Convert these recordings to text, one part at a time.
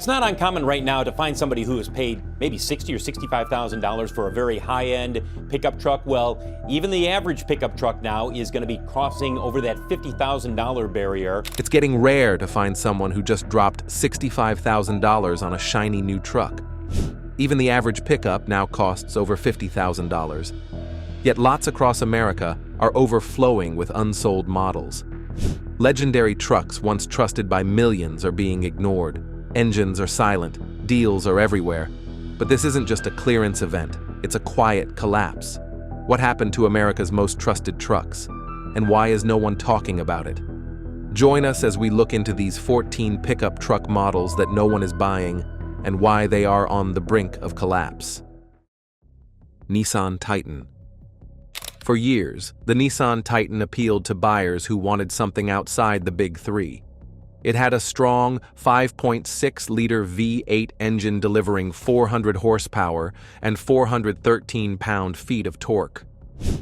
It's not uncommon right now to find somebody who has paid maybe $60,000 or $65,000 for a very high-end pickup truck. Well, even the average pickup truck now is going to be crossing over that $50,000 barrier. It's getting rare to find someone who just dropped $65,000 on a shiny new truck. Even the average pickup now costs over $50,000. Yet lots across America are overflowing with unsold models. Legendary trucks once trusted by millions are being ignored. Engines are silent, deals are everywhere. But this isn't just a clearance event, it's a quiet collapse. What happened to America's most trusted trucks? And why is no one talking about it? Join us as we look into these 14 pickup truck models that no one is buying and why they are on the brink of collapse. Nissan Titan. For years, the Nissan Titan appealed to buyers who wanted something outside the big three. It had a strong 5.6-liter V8 engine delivering 400 horsepower and 413 pound-feet of torque.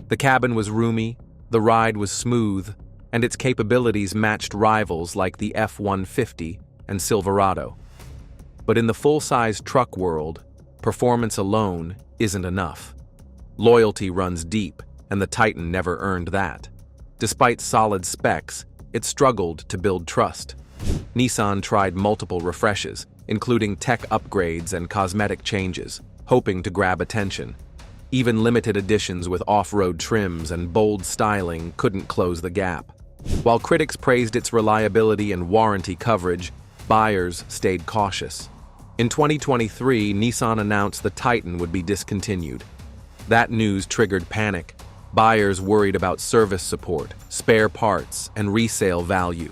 The cabin was roomy, the ride was smooth, and its capabilities matched rivals like the F-150 and Silverado. But in the full-size truck world, performance alone isn't enough. Loyalty runs deep, and the Titan never earned that. Despite solid specs, it struggled to build trust. Nissan tried multiple refreshes, including tech upgrades and cosmetic changes, hoping to grab attention. Even limited editions with off-road trims and bold styling couldn't close the gap. While critics praised its reliability and warranty coverage, buyers stayed cautious. In 2023, Nissan announced the Titan would be discontinued. That news triggered panic. Buyers worried about service support, spare parts, and resale value.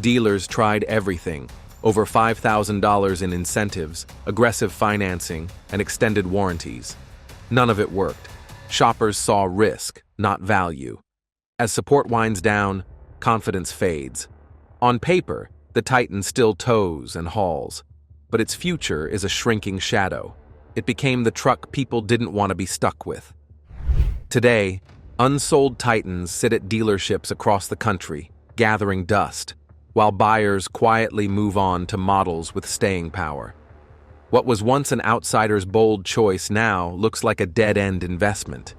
Dealers tried everything, over $5,000 in incentives, aggressive financing, and extended warranties. None of it worked. Shoppers saw risk, not value. As support winds down, confidence fades. On paper, the Titan still tows and hauls, but its future is a shrinking shadow. It became the truck people didn't want to be stuck with. Today, unsold Titans sit at dealerships across the country, gathering dust, while buyers quietly move on to models with staying power. What was once an outsider's bold choice now looks like a dead-end investment.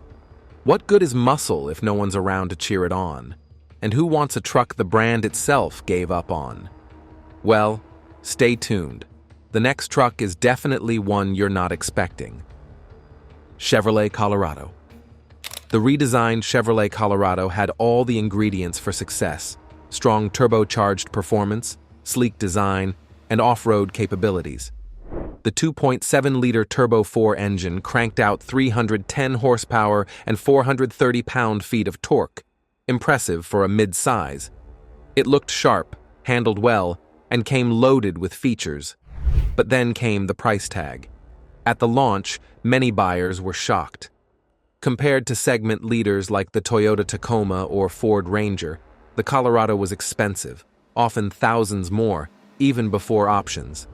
What good is muscle if no one's around to cheer it on? And who wants a truck the brand itself gave up on? Well, stay tuned. The next truck is definitely one you're not expecting. Chevrolet Colorado. The redesigned Chevrolet Colorado had all the ingredients for success: strong turbocharged performance, sleek design, and off-road capabilities. The 2.7-liter Turbo 4 engine cranked out 310 horsepower and 430 pound-feet of torque, impressive for a mid-size. It looked sharp, handled well, and came loaded with features. But then came the price tag. At the launch, many buyers were shocked. Compared to segment leaders like the Toyota Tacoma or Ford Ranger, the Colorado was expensive, often thousands more, even before options.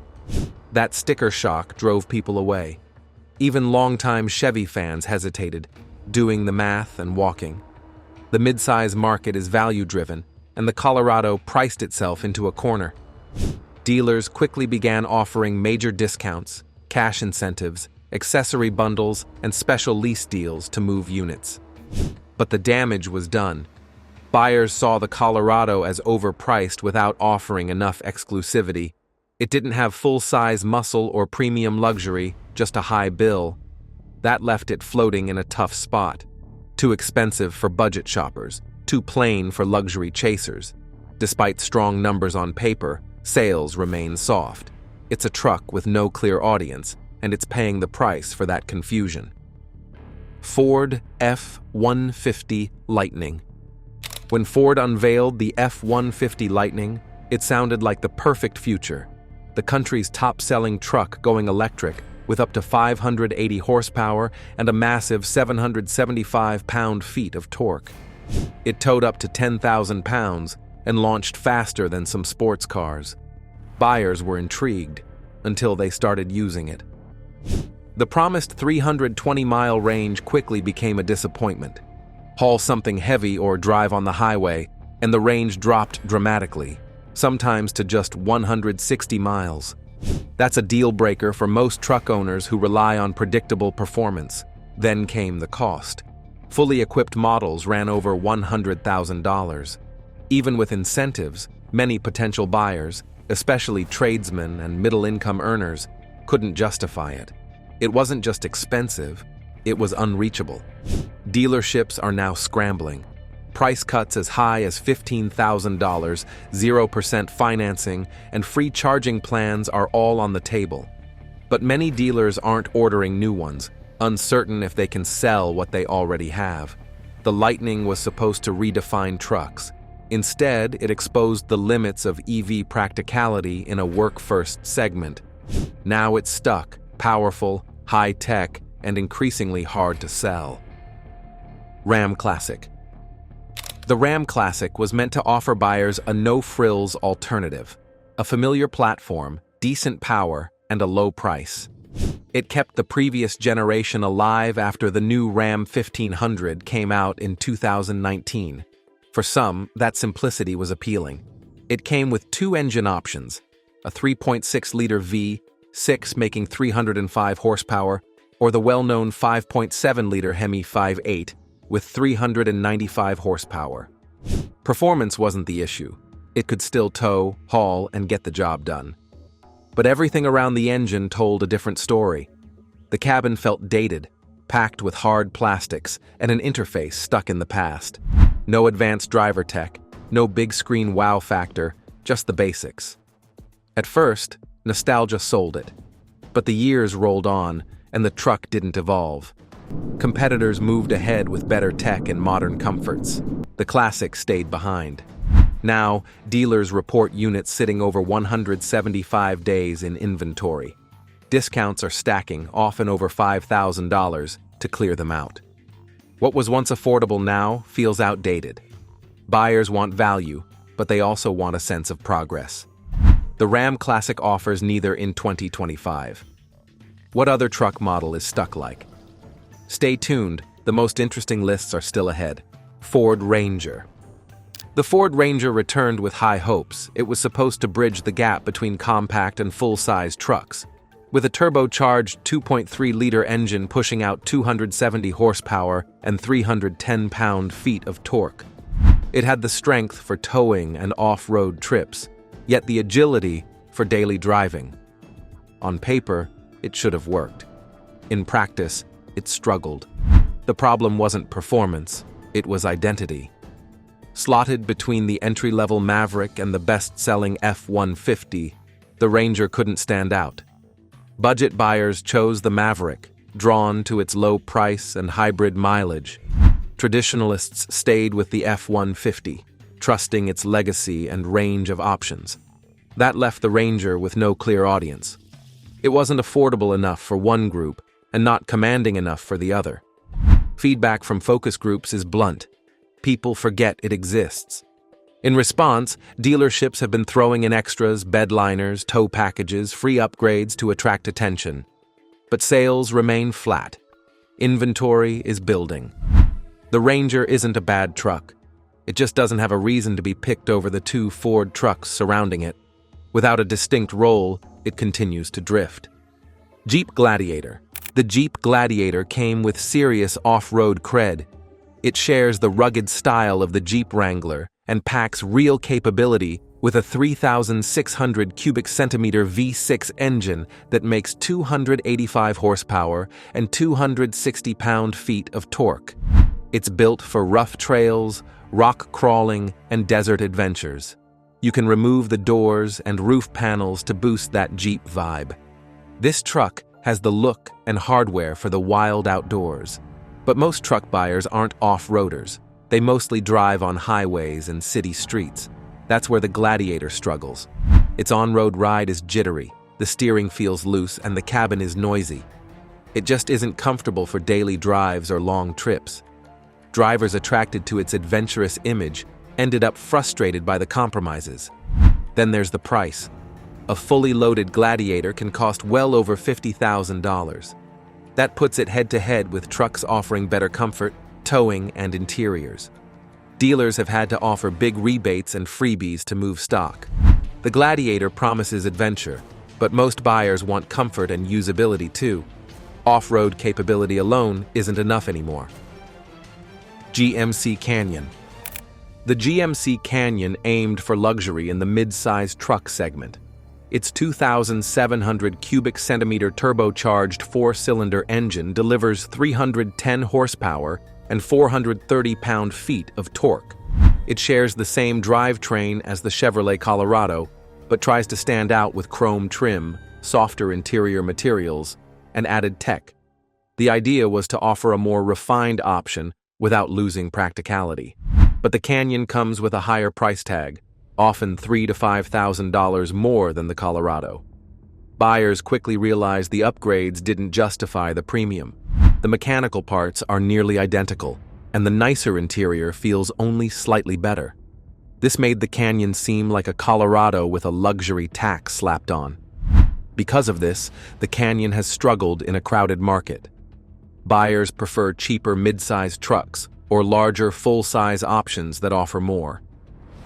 That sticker shock drove people away. Even longtime Chevy fans hesitated, doing the math and walking. The midsize market is value-driven, and the Colorado priced itself into a corner. Dealers quickly began offering major discounts, cash incentives, accessory bundles, and special lease deals to move units. But the damage was done. Buyers saw the Colorado as overpriced without offering enough exclusivity. It didn't have full-size muscle or premium luxury, just a high bill. That left it floating in a tough spot. Too expensive for budget shoppers, too plain for luxury chasers. Despite strong numbers on paper, sales remain soft. It's a truck with no clear audience, and it's paying the price for that confusion. Ford F-150 Lightning. When Ford unveiled the F-150 Lightning, it sounded like the perfect future. The country's top-selling truck going electric with up to 580 horsepower and a massive 775 pound-feet of torque. It towed up to 10,000 pounds and launched faster than some sports cars. Buyers were intrigued until they started using it. The promised 320-mile range quickly became a disappointment. Haul something heavy or drive on the highway, and the range dropped dramatically, sometimes to just 160 miles. That's a deal breaker for most truck owners who rely on predictable performance. Then came the cost. Fully equipped models ran over $100,000. Even with incentives, many potential buyers, especially tradesmen and middle-income earners, couldn't justify it. It wasn't just expensive, it was unreachable. Dealerships are now scrambling. Price cuts as high as $15,000, 0% financing, and free charging plans are all on the table. But many dealers aren't ordering new ones, uncertain if they can sell what they already have. The Lightning was supposed to redefine trucks. Instead, it exposed the limits of EV practicality in a work-first segment. Now it's stuck, powerful, high-tech, and increasingly hard to sell. Ram Classic. The Ram Classic was meant to offer buyers a no-frills alternative, a familiar platform, decent power, and a low price. It kept the previous generation alive after the new Ram 1500 came out in 2019. For some, that simplicity was appealing. It came with two engine options, a 3.6-liter V6 making 305 horsepower, or the well-known 5.7-liter Hemi 5.8 with 395 horsepower. Performance wasn't the issue. It could still tow, haul, and get the job done. But everything around the engine told a different story. The cabin felt dated, packed with hard plastics and an interface stuck in the past. No advanced driver tech, no big screen wow factor, just the basics. At first, nostalgia sold it. But the years rolled on, and the truck didn't evolve. Competitors moved ahead with better tech and modern comforts. The Classic stayed behind. Now, dealers report units sitting over 175 days in inventory. Discounts are stacking, often over $5,000, to clear them out. What was once affordable now feels outdated. Buyers want value, but they also want a sense of progress. The Ram Classic offers neither in 2025. What other truck model is stuck like? Stay tuned, the most interesting lists are still ahead. Ford Ranger. The Ford Ranger returned with high hopes. It was supposed to bridge the gap between compact and full-size trucks. With a turbocharged 2.3-liter engine pushing out 270 horsepower and 310 pound-feet of torque. It had the strength for towing and off-road trips, yet the agility for daily driving. On paper, it should have worked. In practice, it struggled. The problem wasn't performance, it was identity. Slotted between the entry-level Maverick and the best-selling F-150, the Ranger couldn't stand out. Budget buyers chose the Maverick, drawn to its low price and hybrid mileage. Traditionalists stayed with the F-150, trusting its legacy and range of options. That left the Ranger with no clear audience. It wasn't affordable enough for one group and not commanding enough for the other. Feedback from focus groups is blunt. People forget it exists. In response, dealerships have been throwing in extras, bed liners, tow packages, free upgrades to attract attention. But sales remain flat. Inventory is building. The Ranger isn't a bad truck. It just doesn't have a reason to be picked over the two Ford trucks surrounding it. Without a distinct role, it continues to drift. Jeep Gladiator. The Jeep Gladiator came with serious off-road cred. It shares the rugged style of the Jeep Wrangler and packs real capability with a 3,600 cubic centimeter V6 engine that makes 285 horsepower and 260 pound-feet of torque. It's built for rough trails, rock crawling, and desert adventures. You can remove the doors and roof panels to boost that Jeep vibe. This truck has the look and hardware for the wild outdoors. But most truck buyers aren't off-roaders. They mostly drive on highways and city streets. That's where the Gladiator struggles. Its on-road ride is jittery, the steering feels loose, and the cabin is noisy. It just isn't comfortable for daily drives or long trips. Drivers attracted to its adventurous image ended up frustrated by the compromises. Then there's the price. A fully loaded Gladiator can cost well over $50,000. That puts it head-to-head with trucks offering better comfort, towing, and interiors. Dealers have had to offer big rebates and freebies to move stock. The Gladiator promises adventure, But most buyers want comfort and usability too. Off-road capability alone isn't enough anymore. GMC Canyon. The GMC Canyon aimed for luxury in the mid-sized truck segment. Its 2,700 cubic centimeter turbocharged four-cylinder engine delivers 310 horsepower and 430 pound-feet of torque. It shares the same drivetrain as the Chevrolet Colorado, but tries to stand out with chrome trim, softer interior materials, and added tech. The idea was to offer a more refined option without losing practicality. But the Canyon comes with a higher price tag, often $3,000 to $5,000 more than the Colorado. Buyers quickly realized the upgrades didn't justify the premium. The mechanical parts are nearly identical, and the nicer interior feels only slightly better. This made the Canyon seem like a Colorado with a luxury tax slapped on. Because of this, the Canyon has struggled in a crowded market. Buyers prefer cheaper mid-sized trucks or larger full-size options that offer more.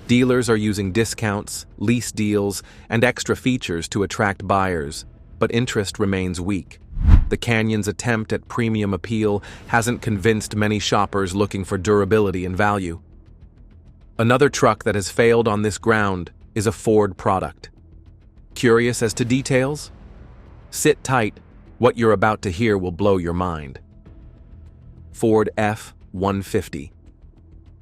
Dealers are using discounts, lease deals, and extra features to attract buyers, but interest remains weak. The Canyon's attempt at premium appeal hasn't convinced many shoppers looking for durability and value. Another truck that has failed on this ground is a Ford product. Curious as to details? Sit tight, what you're about to hear will blow your mind. Ford F-150.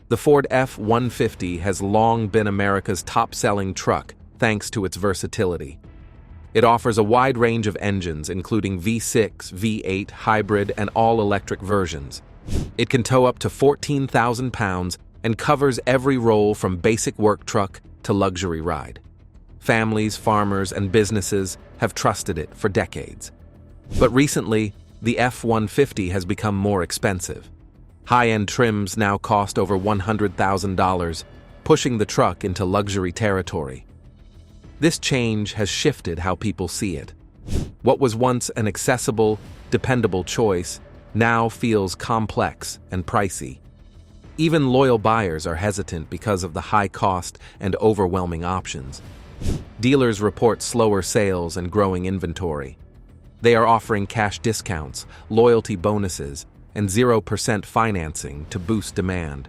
The Ford F-150 has long been America's top-selling truck thanks to its versatility. It offers a wide range of engines, including V6, V8, hybrid, and all-electric versions. It can tow up to 14,000 pounds and covers every role from basic work truck to luxury ride. Families, farmers, and businesses have trusted it for decades. But recently, the F-150 has become more expensive. High-end trims now cost over $100,000, pushing the truck into luxury territory. This change has shifted how people see it. What was once an accessible, dependable choice now feels complex and pricey. Even loyal buyers are hesitant because of the high cost and overwhelming options. Dealers report slower sales and growing inventory. They are offering cash discounts, loyalty bonuses, and 0% financing to boost demand.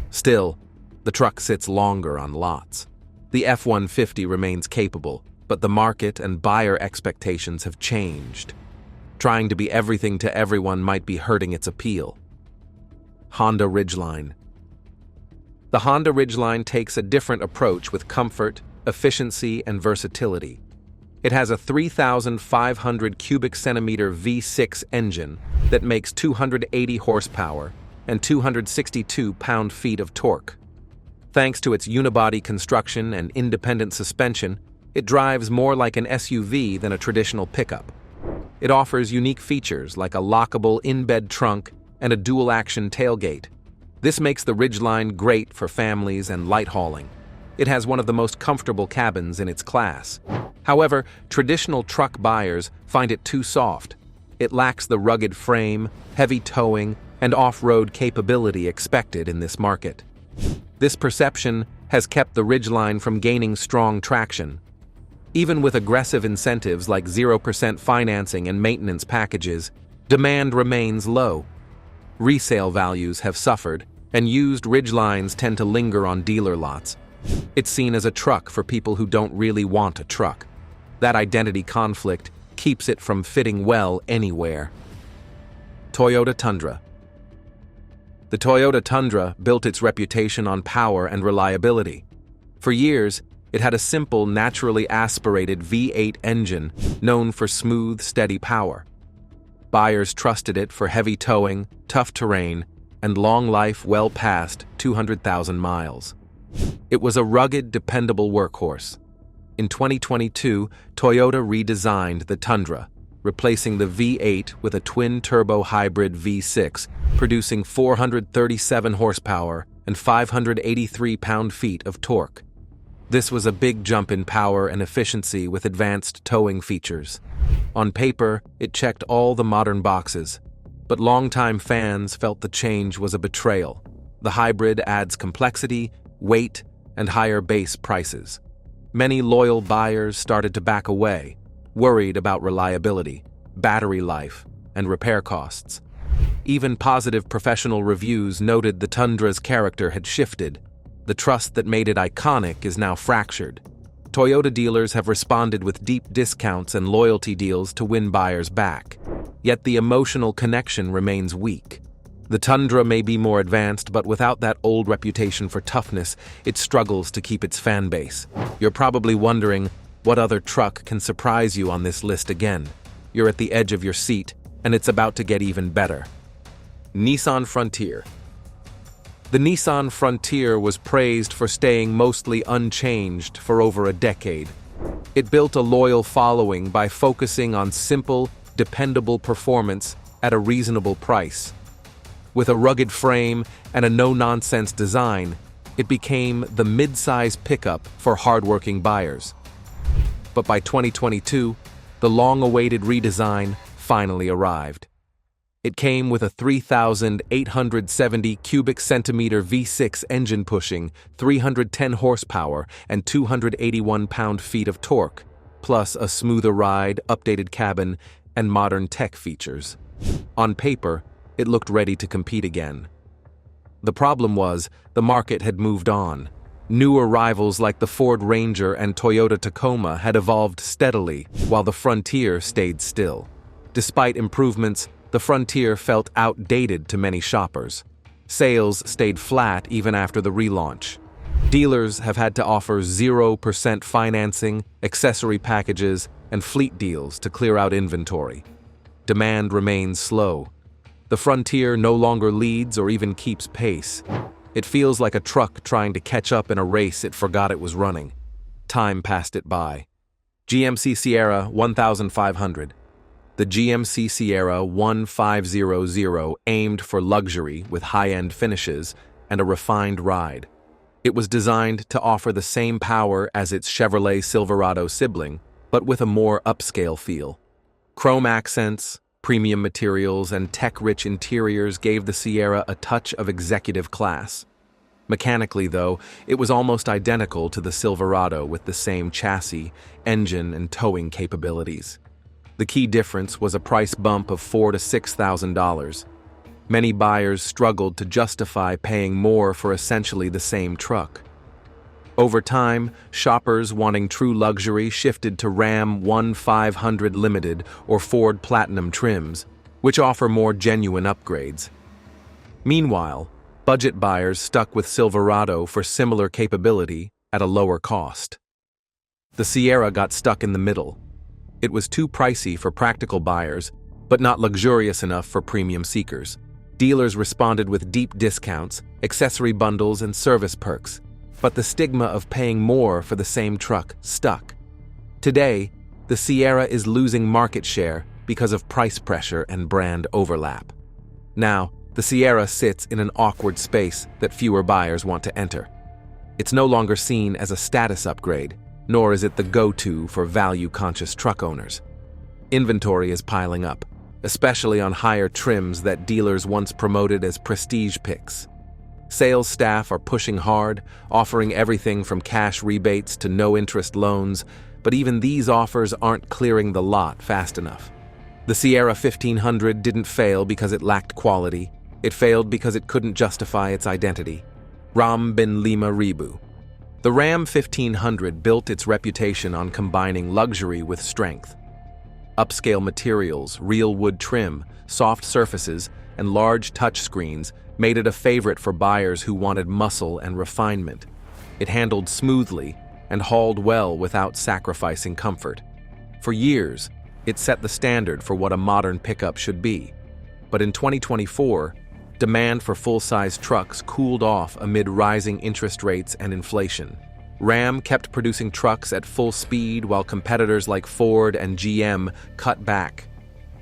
Still, the truck sits longer on lots. The F-150 remains capable, but the market and buyer expectations have changed. Trying to be everything to everyone might be hurting its appeal. Honda Ridgeline. The Honda Ridgeline takes a different approach with comfort, efficiency, and versatility. It has a 3,500 cubic centimeter V6 engine that makes 280 horsepower and 262 pound-feet of torque. Thanks to its unibody construction and independent suspension, it drives more like an SUV than a traditional pickup. It offers unique features like a lockable in-bed trunk and a dual-action tailgate. This makes the Ridgeline great for families and light hauling. It has one of the most comfortable cabins in its class. However, traditional truck buyers find it too soft. It lacks the rugged frame, heavy towing, and off-road capability expected in this market. This perception has kept the Ridgeline from gaining strong traction. Even with aggressive incentives like 0% financing and maintenance packages, demand remains low. Resale values have suffered, and used Ridgelines tend to linger on dealer lots. It's seen as a truck for people who don't really want a truck. That identity conflict keeps it from fitting well anywhere. Toyota Tundra. The Toyota Tundra built its reputation on power and reliability. For years, it had a simple, naturally aspirated V8 engine known for smooth, steady power. Buyers trusted it for heavy towing, tough terrain, and long life well past 200,000 miles. It was a rugged, dependable workhorse. In 2022, Toyota redesigned the Tundra, replacing the V8 with a twin-turbo hybrid V6, producing 437 horsepower and 583 pound-feet of torque. This was a big jump in power and efficiency with advanced towing features. On paper, it checked all the modern boxes, but longtime fans felt the change was a betrayal. The hybrid adds complexity, weight, and higher base prices. Many loyal buyers started to back away, worried about reliability, battery life, and repair costs. Even positive professional reviews noted the Tundra's character had shifted. The trust that made it iconic is now fractured. Toyota dealers have responded with deep discounts and loyalty deals to win buyers back. Yet the emotional connection remains weak. The Tundra may be more advanced, but without that old reputation for toughness, it struggles to keep its fan base. You're probably wondering, what other truck can surprise you on this list again? You're at the edge of your seat, and it's about to get even better. Nissan Frontier. The Nissan Frontier was praised for staying mostly unchanged for over a decade. It built a loyal following by focusing on simple, dependable performance at a reasonable price. With a rugged frame and a no-nonsense design, it became the mid-size pickup for hardworking buyers. But by 2022, the long-awaited redesign finally arrived. It came with a 3,870 cubic centimeter V6 engine pushing 310 horsepower and 281 pound-feet of torque, plus a smoother ride, updated cabin, and modern tech features. On paper, it looked ready to compete again. The problem was, the market had moved on. Newer rivals like the Ford Ranger and Toyota Tacoma had evolved steadily, while the Frontier stayed still. Despite improvements, the Frontier felt outdated to many shoppers. Sales stayed flat even after the relaunch. Dealers have had to offer 0% financing, accessory packages, and fleet deals to clear out inventory. Demand remains slow. The Frontier no longer leads or even keeps pace. It feels like a truck trying to catch up in a race it forgot it was running. Time passed it by. GMC Sierra 1500. The GMC Sierra 1500 aimed for luxury with high-end finishes and a refined ride. It was designed to offer the same power as its Chevrolet Silverado sibling, but with a more upscale feel. Chrome accents, premium materials, and tech-rich interiors gave the Sierra a touch of executive class. Mechanically, though, it was almost identical to the Silverado with the same chassis, engine, and towing capabilities. The key difference was a price bump of $4,000 to $6,000. Many buyers struggled to justify paying more for essentially the same truck. Over time, shoppers wanting true luxury shifted to Ram 1500 Limited or Ford Platinum trims, which offer more genuine upgrades. Meanwhile, budget buyers stuck with Silverado for similar capability at a lower cost. The Sierra got stuck in the middle. It was too pricey for practical buyers, but not luxurious enough for premium seekers. Dealers responded with deep discounts, accessory bundles, and service perks, but the stigma of paying more for the same truck stuck. Today, the Sierra is losing market share because of price pressure and brand overlap. Now, the Sierra sits in an awkward space that fewer buyers want to enter. It's no longer seen as a status upgrade, nor is it the go-to for value-conscious truck owners. Inventory is piling up, especially on higher trims that dealers once promoted as prestige picks. Sales staff are pushing hard, offering everything from cash rebates to no-interest loans, but even these offers aren't clearing the lot fast enough. The Sierra 1500 didn't fail because it lacked quality. It failed because it couldn't justify its identity. Ram bin Lima Ribu. The Ram 1500 built its reputation on combining luxury with strength. Upscale materials, real wood trim, soft surfaces, and large touchscreens made it a favorite for buyers who wanted muscle and refinement. It handled smoothly and hauled well without sacrificing comfort. For years, it set the standard for what a modern pickup should be. But in 2024, demand for full-size trucks cooled off amid rising interest rates and inflation. Ram kept producing trucks at full speed while competitors like Ford and GM cut back.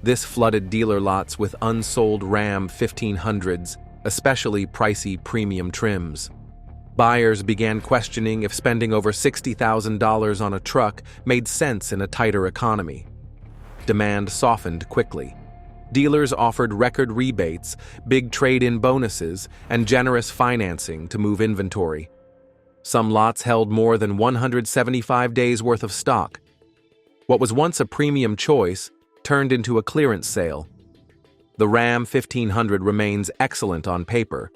This flooded dealer lots with unsold Ram 1500s, especially pricey premium trims. Buyers began questioning if spending over $60,000 on a truck made sense in a tighter economy. Demand softened quickly. Dealers offered record rebates, big trade-in bonuses, and generous financing to move inventory. Some lots held more than 175 days' worth of stock. What was once a premium choice turned into a clearance sale. The Ram 1500 remains excellent on paper,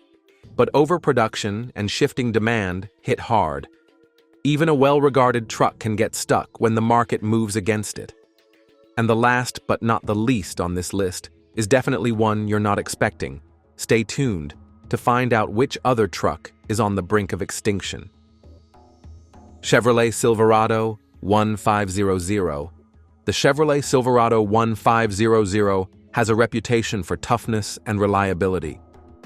but overproduction and shifting demand hit hard. Even a well-regarded truck can get stuck when the market moves against it. And the last but not the least on this list is definitely one you're not expecting. Stay tuned to find out which other truck is on the brink of extinction. Chevrolet Silverado 1500. The Chevrolet Silverado 1500 has a reputation for toughness and reliability.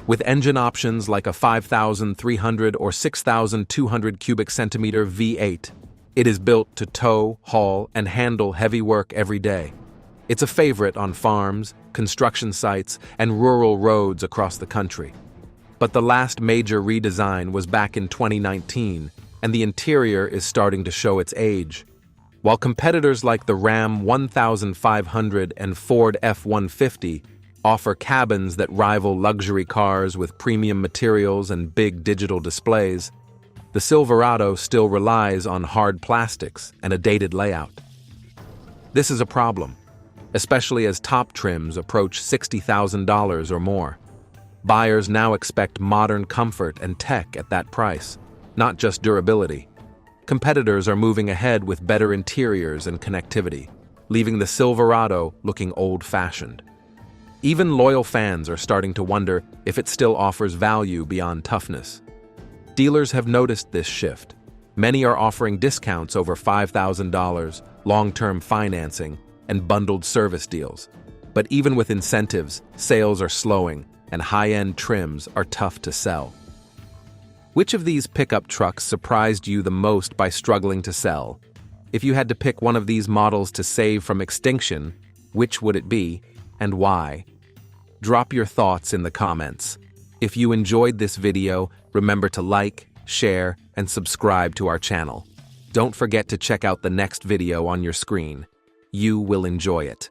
With engine options like a 5,300 or 6,200 cubic centimeter V8, it is built to tow, haul, and handle heavy work every day. It's a favorite on farms, construction sites, and rural roads across the country. But the last major redesign was back in 2019, and the interior is starting to show its age. While competitors like the Ram 1500 and Ford F-150 offer cabins that rival luxury cars with premium materials and big digital displays, the Silverado still relies on hard plastics and a dated layout. This is a problem, especially as top trims approach $60,000 or more. Buyers now expect modern comfort and tech at that price, not just durability. Competitors are moving ahead with better interiors and connectivity, leaving the Silverado looking old-fashioned. Even loyal fans are starting to wonder if it still offers value beyond toughness. Dealers have noticed this shift. Many are offering discounts over $5,000, long-term financing, and bundled service deals. But even with incentives, sales are slowing, and high-end trims are tough to sell. Which of these pickup trucks surprised you the most by struggling to sell? If you had to pick one of these models to save from extinction, which would it be, and why? Drop your thoughts in the comments. If you enjoyed this video, remember to like, share, and subscribe to our channel. Don't forget to check out the next video on your screen. You will enjoy it.